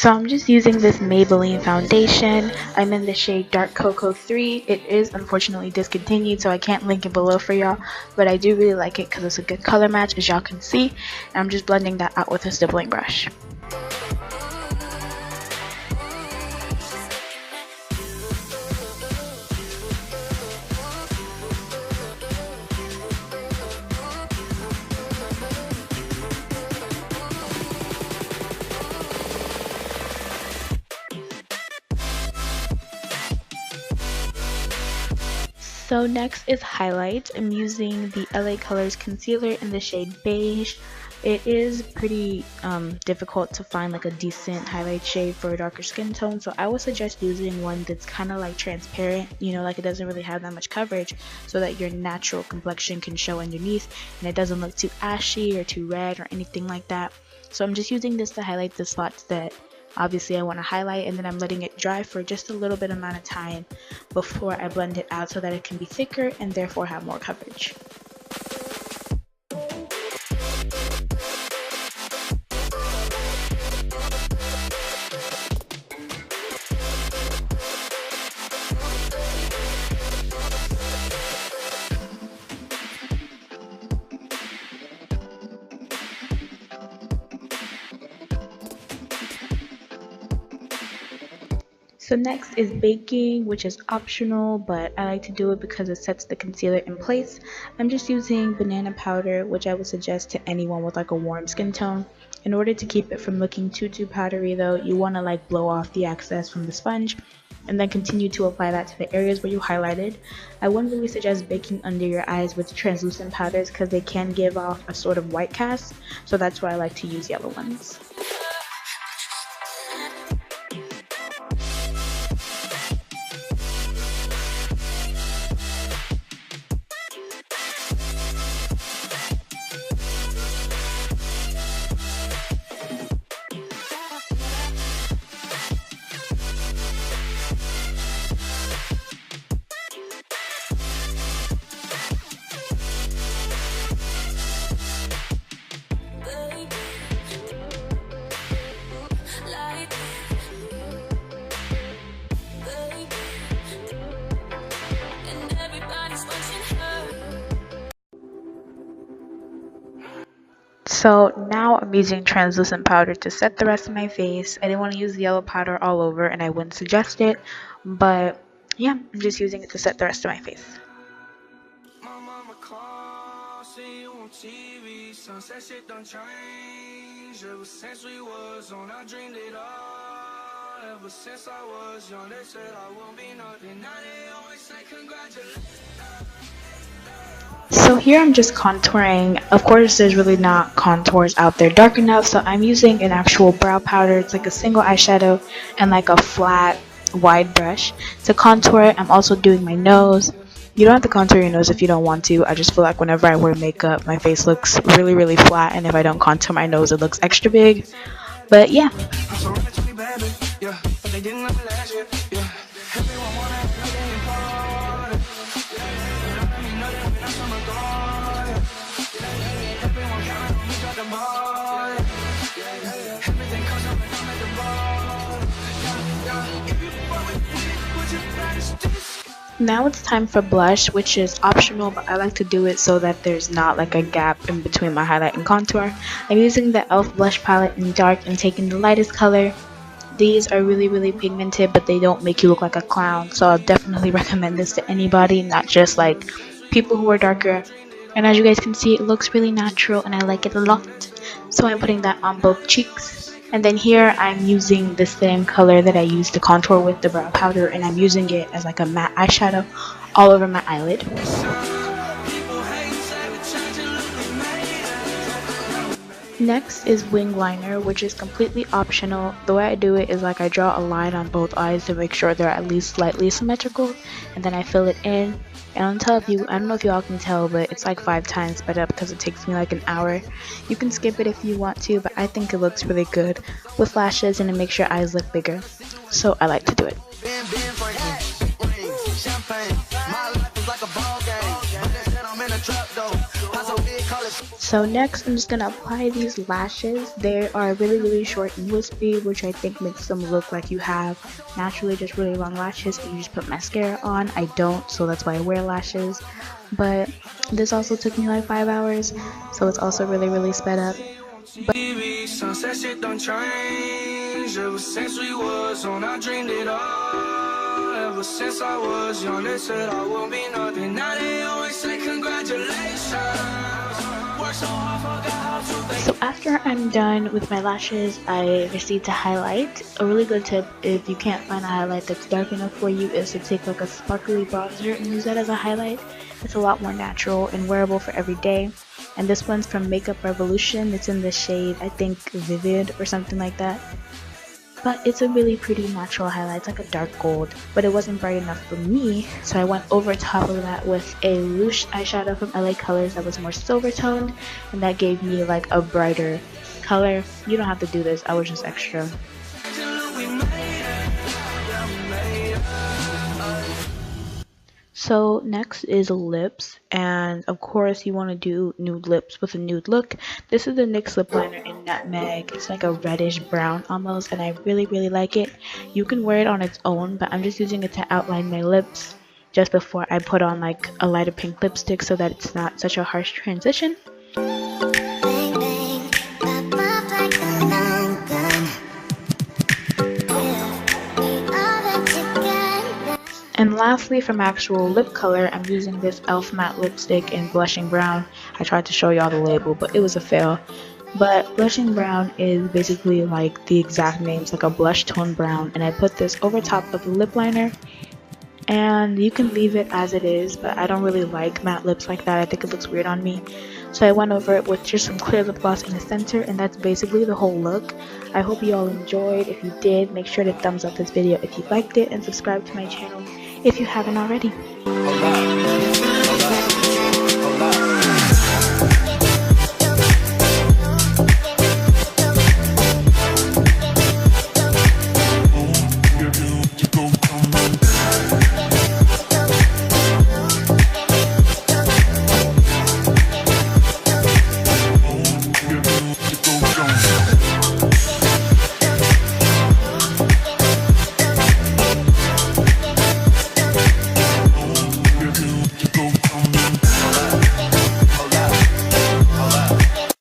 So I'm just using this Maybelline foundation. I'm in the shade Dark Cocoa 3. It is unfortunately discontinued, so I can't link it below for y'all, but I do really like it because it's a good color match, as y'all can see. And I'm just blending that out with a stippling brush. So next is highlight. I'm using the LA Colors concealer in the shade beige. It is pretty difficult to find like a decent highlight shade for a darker skin tone, so I would suggest using one that's kind of like transparent, you know, like it doesn't really have that much coverage, so that your natural complexion can show underneath and it doesn't look too ashy or too red or anything like that. So I'm just using this to highlight the spots that obviously I want to highlight, and then I'm letting it dry for just a little bit amount of time before I blend it out so that it can be thicker and therefore have more coverage. So next is baking, which is optional, but I like to do it because it sets the concealer in place. I'm just using banana powder, which I would suggest to anyone with like a warm skin tone. In order to keep it from looking too powdery though, you want to like blow off the excess from the sponge and then continue to apply that to the areas where you highlighted. I wouldn't really suggest baking under your eyes with translucent powders because they can give off a sort of white cast, so that's why I like to use yellow ones. So now I'm using translucent powder to set the rest of my face. I didn't want to use the yellow powder all over and I wouldn't suggest it, but yeah, I'm just using it to set the rest of my face. Ever since I was young, they said I won't be nothing. Now they always say congratulations. So here I'm just contouring. Of course, there's really not contours out there dark enough, so I'm using an actual brow powder. It's like a single eyeshadow and like a flat, wide brush to contour it. I'm also doing my nose. You don't have to contour your nose if you don't want to. I just feel like whenever I wear makeup, my face looks really flat, and if I don't contour my nose, it looks extra big. But yeah. Now it's time for blush, which is optional, but I like to do it so that there's not like a gap in between my highlight and contour. I'm using the e.l.f. blush palette in dark and taking the lightest color. These are really pigmented, but they don't make you look like a clown, so I'll definitely recommend this to anybody, not just like people who are darker. And as you guys can see, it looks really natural and I like it a lot. So I'm putting that on both cheeks. And then here I'm using the same color that I used to contour with the brow powder, and I'm using it as like a matte eyeshadow all over my eyelid. Next is wing liner, which is completely optional. The way I do it is like I draw a line on both eyes to make sure they're at least slightly symmetrical, and then I fill it in. And on top of you, I don't know if y'all can tell, but it's like 5 times sped up because it takes me like an hour. You can skip it if you want to, but I think it looks really good with lashes and it makes your eyes look bigger. So I like to do it. So next I'm just gonna apply these lashes. They are really short and wispy, which I think makes them look like you have naturally just really long lashes and you just put mascara on. I don't, so that's why I wear lashes. But this also took me like 5 hours, so it's also really sped up. Sunset shit don't change. Ever since we was on, I dreamed it all. Ever since I was young, they said I would be nothing. Now they always say congratulations. Work so hard, forgot how to think. So after I'm done with my lashes, I proceed to highlight. A really good tip if you can't find a highlight that's dark enough for you is to take like a sparkly bronzer and use that as a highlight. It's a lot more natural and wearable for every day. And this one's from Makeup Revolution. It's in the shade, I think, Vivid or something like that. But it's a really pretty natural highlight. It's like a dark gold, but it wasn't bright enough for me, so I went over top of that with a loose eyeshadow from LA Colors that was more silver toned, and that gave me like a brighter color. You don't have to do this, I was just extra. So next is lips, and of course you want to do nude lips with a nude look. This is the NYX lip liner in Nutmeg. It's like a reddish brown almost, and I really like it. You can wear it on its own, but I'm just using it to outline my lips just before I put on like a lighter pink lipstick so that it's not such a harsh transition. And lastly, from actual lip color, I'm using this e.l.f. matte lipstick in Blushing Brown. I tried to show y'all the label, but it was a fail. But Blushing Brown is basically like the exact name, it's like a blush tone brown, and I put this over top of the lip liner. And you can leave it as it is, but I don't really like matte lips like that. I think it looks weird on me. So I went over it with just some clear lip gloss in the center, and that's basically the whole look. I hope you all enjoyed. If you did, make sure to thumbs up this video if you liked it, and subscribe to my channel if you haven't already.